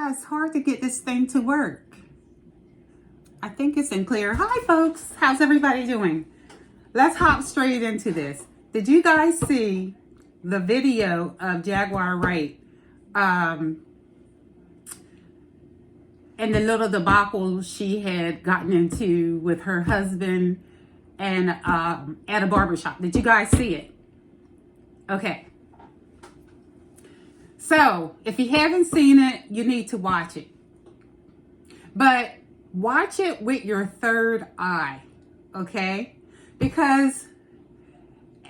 it's hard to get this thing to work. I think it's in clear. Hi, folks. How's everybody doing? Let's hop straight into this. Did you guys see the video of Jaguar Wright and the little debacle she had gotten into with her husband and at a barbershop? Did you guys see it? Okay. So, if you haven't seen it, you need to watch it. But watch it with your third eye, okay? Because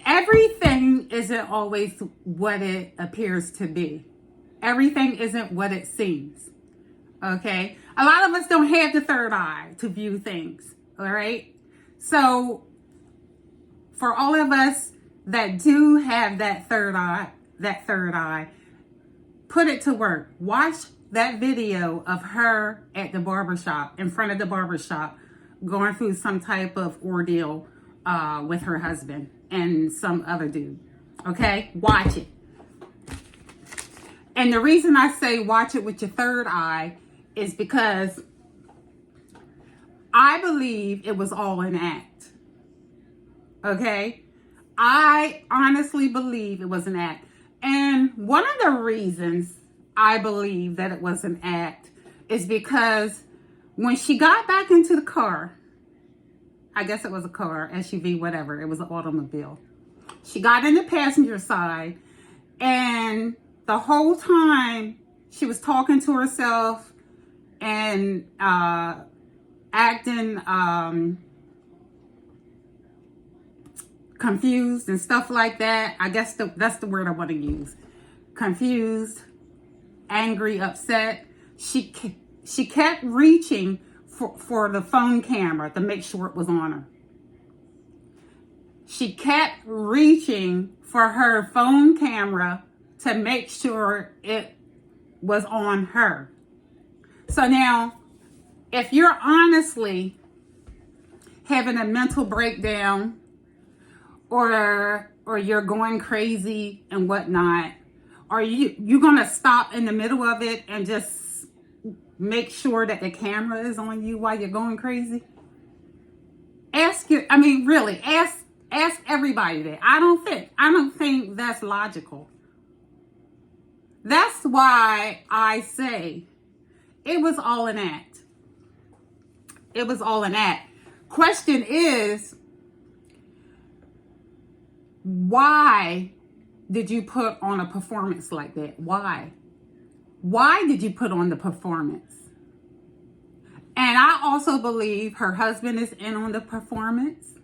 everything isn't always what it appears to be. Everything isn't what it seems, okay? A lot of us don't have the third eye to view things, all right? So, for all of us that do have that third eye, put it to work. Watch that video of her at the barbershop, in front of the barbershop, going through some type of ordeal with her husband and some other dude. Okay? Watch it. And the reason I say watch it with your third eye is because I believe it was all an act. Okay? I honestly believe it was an act. And one of the reasons I believe that it was an act is because when she got back into the car, I guess it was a car, SUV, whatever, it was an automobile. She got in the passenger side, and the whole time she was talking to herself and acting confused and stuff like that. I guess that's the word I want to use. Confused, angry, upset. She kept reaching for the phone camera to make sure it was on her. She kept reaching for her phone camera to make sure it was on her. So now, if you're honestly having a mental breakdown, or you're going crazy and whatnot, are you gonna stop in the middle of it and just make sure that the camera is on you while you're going crazy? Ask everybody that. I don't think that's logical. That's why I say it was all an act. It was all an act. Question is, why did you put on a performance like that? Why? Why did you put on the performance? And I also believe her husband is in on the performance.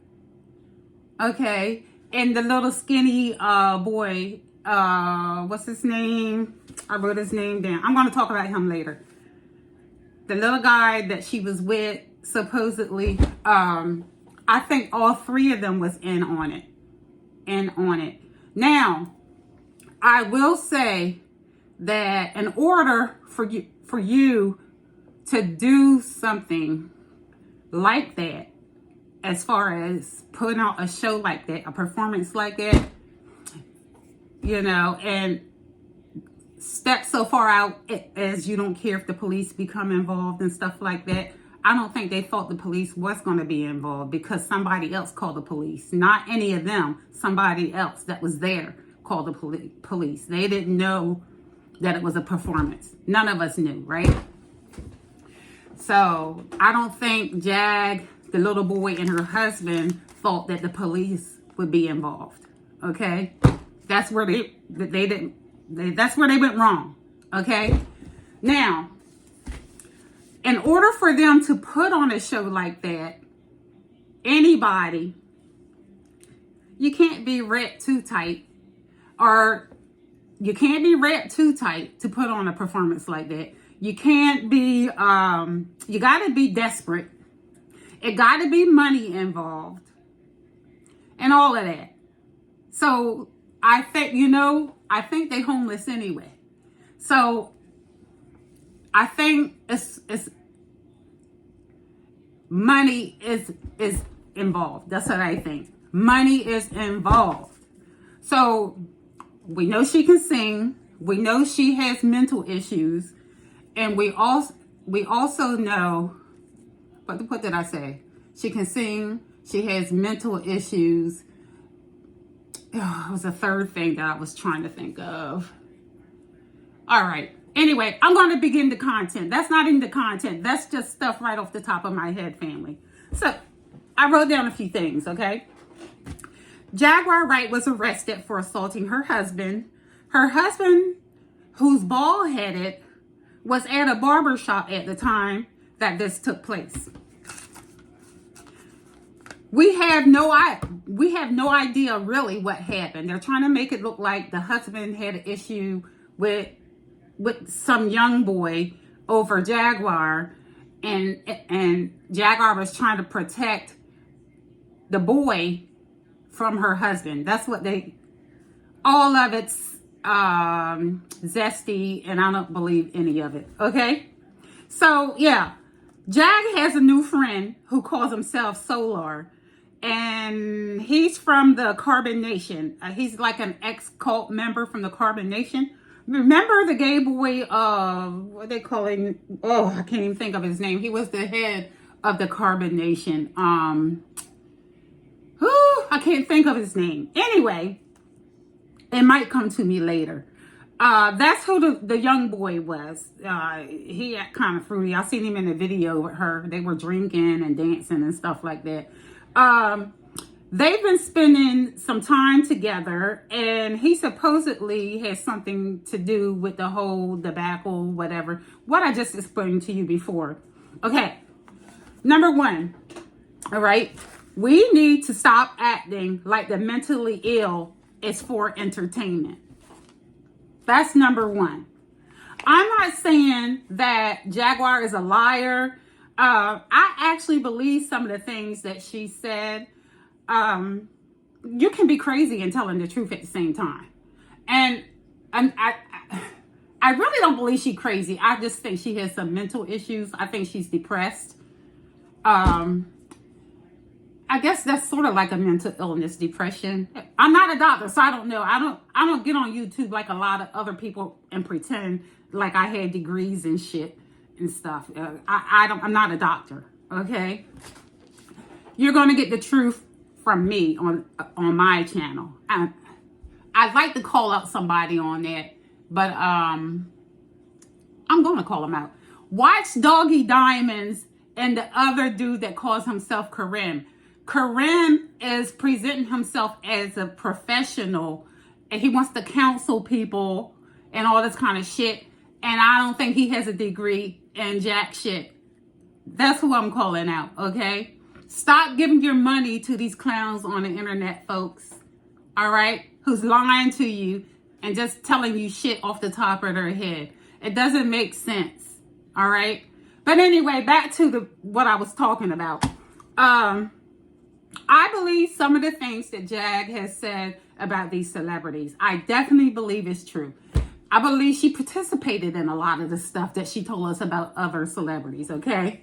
Okay. And the little skinny boy, what's his name? I wrote his name down. I'm going to talk about him later. The little guy that she was with, supposedly, I think all three of them was in on it. Now, I will say that in order for you to do something like that, as far as putting out a show like that, a performance like that, and step so far out as you don't care if the police become involved and stuff like that, I don't think they thought the police was going to be involved because somebody else called the police. Not any of them. Somebody else that was there called the police. They didn't know that it was a performance. None of us knew, right? So I don't think Jag, the little boy, and her husband thought that the police would be involved. Okay? That's where that's where they went wrong. Okay? Now, in order for them to put on a show like that, anybody, you can't be wrapped too tight, or you can't be wrapped too tight to put on a performance like that. You can't be, you got to be desperate. It got to be money involved and all of that. So I think they homeless anyway. So I think it's money is involved. That's what I think. Money is involved. So we know she can sing. We know she has mental issues. And we also know, what did I say? She can sing. She has mental issues. Oh, it was a third thing that I was trying to think of. All right. Anyway, I'm going to begin the content. That's not even the content. That's just stuff right off the top of my head, family. So I wrote down a few things, okay? Jaguar Wright was arrested for assaulting her husband. Her husband, who's bald-headed, was at a barber shop at the time that this took place. We have no idea really what happened. They're trying to make it look like the husband had an issue with some young boy over Jaguar, and Jaguar was trying to protect the boy from her husband. That's what all of it's zesty, and I don't believe any of it. Okay, so yeah, Jag has a new friend who calls himself Solar, and he's from the Carbon Nation. He's like an ex-cult member from the Carbon Nation. Remember the gay boy, what they call him? Oh, I can't even think of his name. He was the head of the Carbon Nation. I can't think of his name. Anyway, it might come to me later. That's who the young boy was. He act kind of fruity. I seen him in a video with her. They were drinking and dancing and stuff like that. They've been spending some time together, and he supposedly has something to do with the whole debacle, whatever. What I just explained to you before. Okay, number one, all right, we need to stop acting like the mentally ill is for entertainment. That's number one. I'm not saying that Jaguar is a liar. I actually believe some of the things that she said. You can be crazy and telling the truth at the same time. And I really don't believe she's crazy. I just think she has some mental issues. I think she's depressed. I guess that's sort of like a mental illness, depression. I'm not a doctor, so I don't know. I don't get on YouTube like a lot of other people and pretend like I had degrees and shit and stuff. I'm not a doctor, okay? You're going to get the truth from me on my channel. I'd like to call out somebody on that, but I'm going to call them out. Watch Doggy Diamonds and the other dude that calls himself Karim. Karim is presenting himself as a professional, and he wants to counsel people and all this kind of shit. And I don't think he has a degree in jack shit. That's who I'm calling out, okay? Stop giving your money to these clowns on the internet, folks. All right? Who's lying to you and just telling you shit off the top of their head. It doesn't make sense. All right? But anyway, back to what I was talking about. I believe some of the things that Jag has said about these celebrities. I definitely believe it's true. I believe she participated in a lot of the stuff that she told us about other celebrities, okay?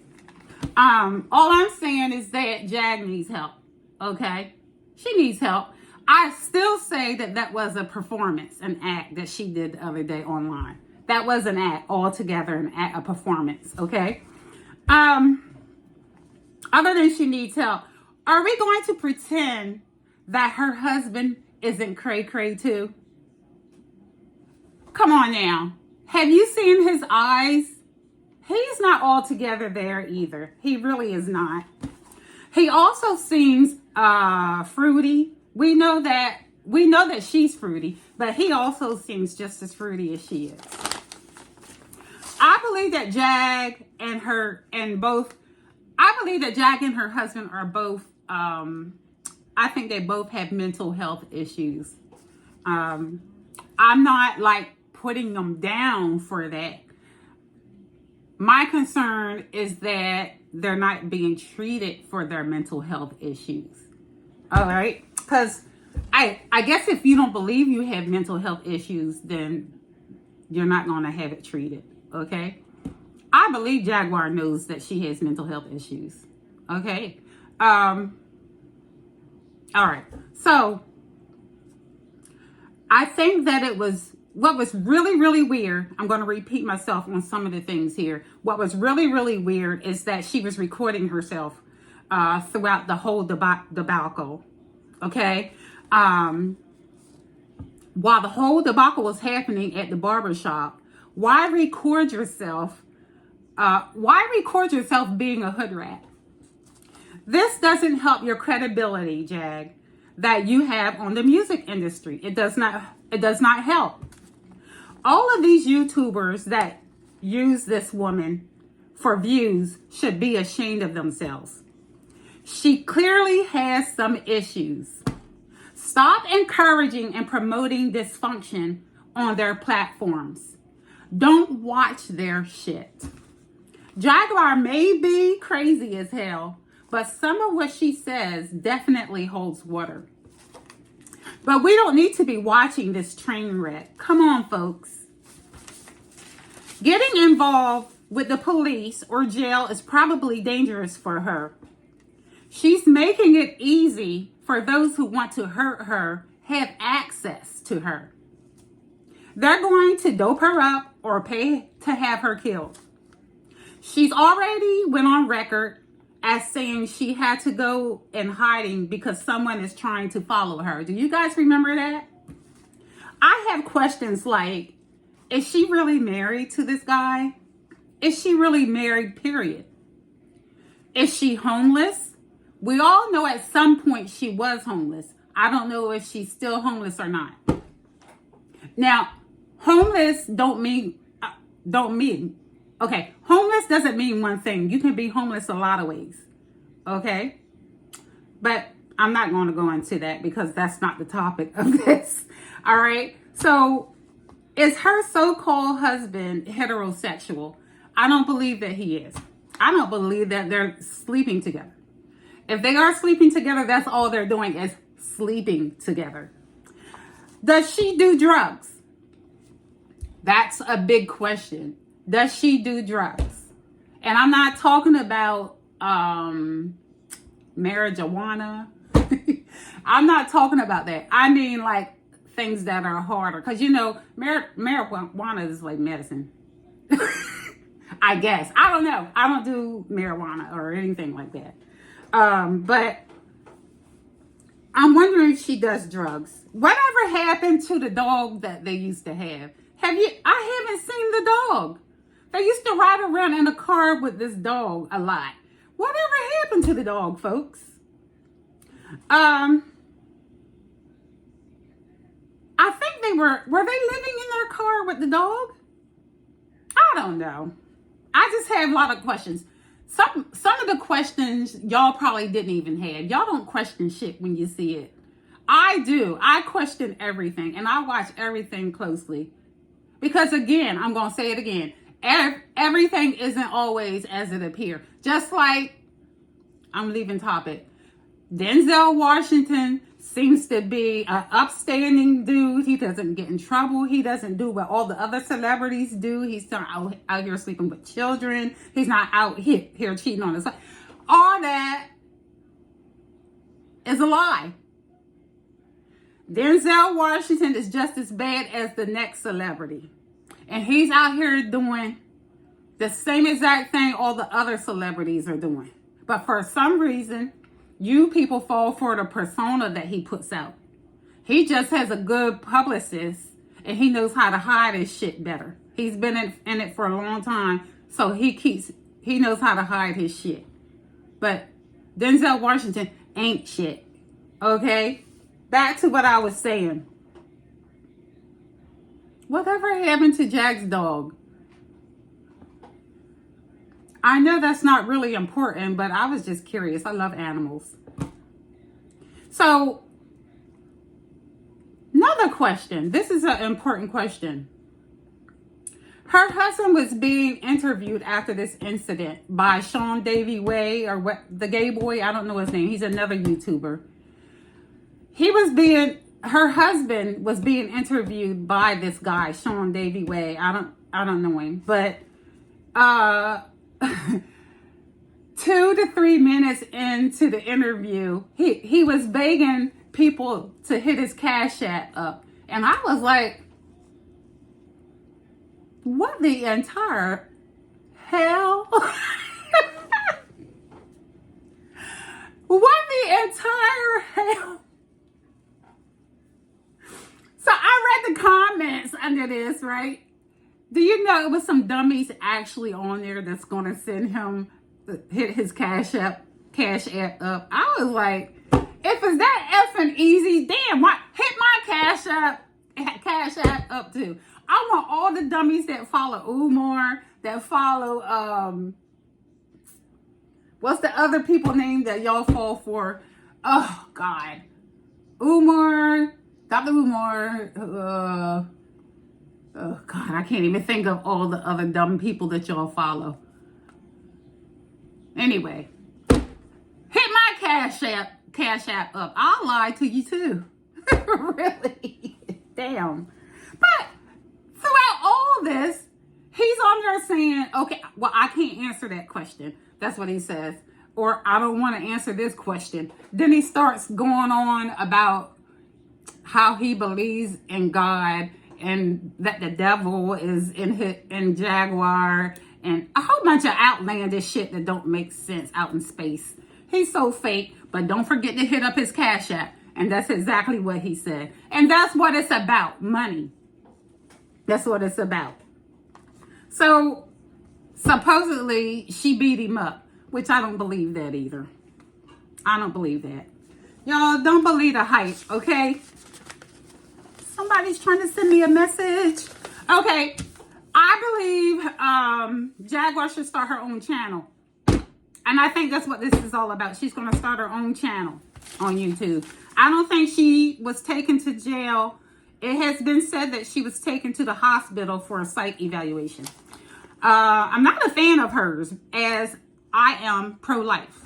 All I'm saying is that Jag needs help, okay? She needs help. I still say that was a performance, an act that she did the other day online. That was an act altogether, an act, a performance, okay? Other than she needs help, are we going to pretend that her husband isn't cray-cray too? Come on now. Have you seen his eyes? He's not altogether there either. He really is not. He also seems fruity. We know that she's fruity, but he also seems just as fruity as she is. I believe that Jag and her husband are both, I think they both have mental health issues. I'm not like putting them down for that. My concern is that they're not being treated for their mental health issues. All right? Because I guess if you don't believe you have mental health issues, then you're not going to have it treated. Okay? I believe Jaguar knows that she has mental health issues. Okay? All right. So I think that it was what was really, really weird, I'm going to repeat myself on some of the things here. What was really, really weird is that she was recording herself throughout the whole debacle. Okay? While the whole debacle was happening at the barbershop, why record yourself? Why record yourself being a hood rat? This doesn't help your credibility, Jag, that you have on the music industry. It does not help. All of these YouTubers that use this woman for views should be ashamed of themselves. She clearly has some issues. Stop encouraging and promoting dysfunction on their platforms. Don't watch their shit. Jaguar may be crazy as hell, but some of what she says definitely holds water. But we don't need to be watching this train wreck. Come on, folks. Getting involved with the police or jail is probably dangerous for her. She's making it easy for those who want to hurt her have access to her. They're going to dope her up or pay to have her killed. She's already went on record as saying she had to go in hiding because someone is trying to follow her. Do you guys remember that? I have questions like, is she really married to this guy? Is she really married, period? Is she homeless? We all know at some point she was homeless. I don't know if she's still homeless or not. Now, homeless okay, homeless doesn't mean one thing. You can be homeless a lot of ways, okay? But I'm not going to go into that because that's not the topic of this, all right? So, is her so-called husband heterosexual? I don't believe that he is. I don't believe that they're sleeping together. If they are sleeping together, that's all they're doing is sleeping together. Does she do drugs? That's a big question. Does she do drugs? And I'm not talking about marijuana. I'm not talking about that. I mean like things that are harder. Because, you know, marijuana is like medicine. I guess. I don't know. I don't do marijuana or anything like that. But I'm wondering if she does drugs. Whatever happened to the dog that they used to have? I haven't seen the dog. They used to ride around in a car with this dog a lot. Whatever happened to the dog, folks? I think were they living in their car with the dog? I don't know. I just have a lot of questions. Some of the questions y'all probably didn't even have. Y'all don't question shit when you see it. I do. I question everything and I watch everything closely. Because again, I'm going to say it again. Everything isn't always as it appears. Just like, I'm leaving topic. Denzel Washington seems to be an upstanding dude. He doesn't get in trouble. He doesn't do what all the other celebrities do. He's not out here sleeping with children. He's not out here cheating on his wife. All that is a lie. Denzel Washington is just as bad as the next celebrity. And he's out here doing the same exact thing all the other celebrities are doing. But for some reason, you people fall for the persona that he puts out. He just has a good publicist and he knows how to hide his shit better. He's been in it for a long time, so he knows how to hide his shit. But Denzel Washington ain't shit. Okay? Back to what I was saying. Whatever happened to Jack's dog? I know that's not really important, but I was just curious. I love animals. So, another question. This is an important question. Her husband was being interviewed after this incident by Sean Davy Way, or what, the gay boy. I don't know his name. He's another YouTuber. Her husband was being interviewed by this guy, Sean Davy Way. I don't know him, but 2 to 3 minutes into the interview, he was begging people to hit his Cash App up. And I was like, What the entire hell? What the entire hell? So I read the comments under this, right? Do you know it was some dummies actually on there that's going to send him, hit his cash app up? I was like, if it's that effing easy, damn, why hit my cash app up too? I want all the dummies that follow Umar, that follow, what's the other people name that y'all fall for? Oh, God. Umar, Dr. Umar, oh, God, I can't even think of all the other dumb people that y'all follow. Anyway, hit my cash app up. I'll lie to you, too. Really? Damn. But throughout all this, he's on there saying, okay, well, I can't answer that question. That's what he says. Or I don't want to answer this question. Then he starts going on about how he believes in God and that the devil is in Jaguar and a whole bunch of outlandish shit that don't make sense out in space. He's so fake, but don't forget to hit up his cash app. And that's exactly what he said. And that's what it's about, money. That's what it's about. So supposedly she beat him up, which I don't believe that either. I don't believe that. Y'all don't believe the hype, okay? Somebody's trying to send me a message. Okay, I believe Jaguar should start her own channel. And I think that's what this is all about. She's going to start her own channel on YouTube. I don't think she was taken to jail. It has been said that she was taken to the hospital for a psych evaluation. I'm not a fan of hers, as I am pro-life.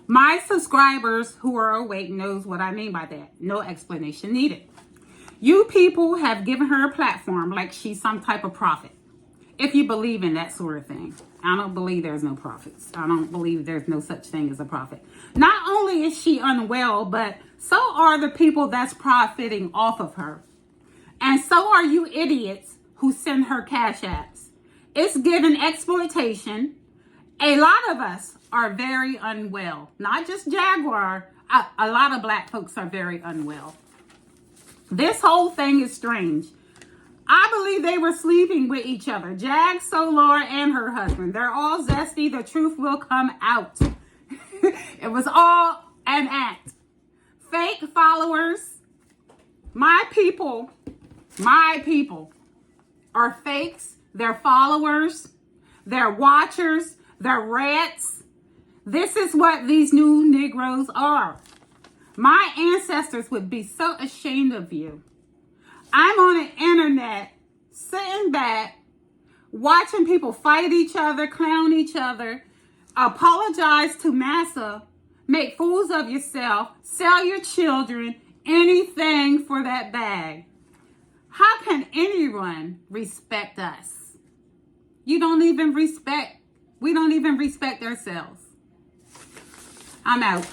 My subscribers who are awake knows what I mean by that. No explanation needed. You people have given her a platform like she's some type of prophet. If you believe in that sort of thing. I don't believe there's no prophets. I don't believe there's no such thing as a prophet. Not only is she unwell, but so are the people that's profiting off of her. And so are you idiots who send her cash apps. It's given exploitation. A lot of us are very unwell. Not just Jaguar. A lot of black folks are very unwell. This whole thing is strange. I believe they were sleeping with each other. Jag, Solar, and her husband. They're all zesty. The truth will come out. It was all an act. Fake followers. My people are fakes. They're followers. They're watchers. They're rats. This is what these new Negroes are. My ancestors would be so ashamed of you. I'm on the internet, sitting back, watching people fight each other, clown each other, apologize to massa, make fools of yourself, sell your children, anything for that bag. How can anyone respect us? We don't even respect ourselves. I'm out.